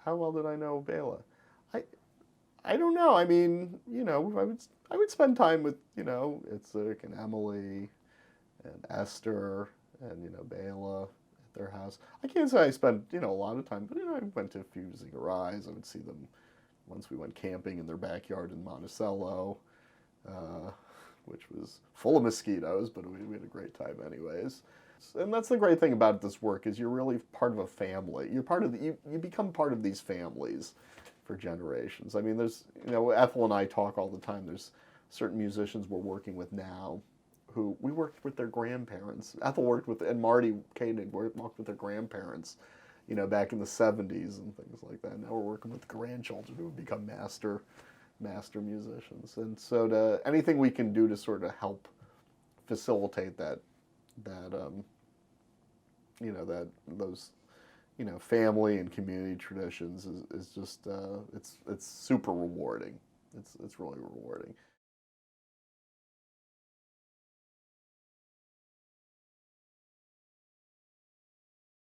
how well did I know Beyle? I I don't know. I mean, I would spend time with, Itzik and Emily and Esther and, Beyle at their house. I can't say I spent, a lot of time, but, I went to a few ziggurats. I would see them once we went camping in their backyard in Monticello, uh, which was full of mosquitoes, but we had a great time anyways. And that's the great thing about this work is you're really part of a family. You're part of you become part of these families for generations. I mean, there's, Ethel and I talk all the time. There's certain musicians we're working with now who we worked with their grandparents. Ethel worked with, and Marty Koenig worked with their grandparents, back in the 70s and things like that. Now we're working with grandchildren who have become master musicians. And so anything we can do to sort of help facilitate those family and community traditions is just it's super rewarding. It's really rewarding.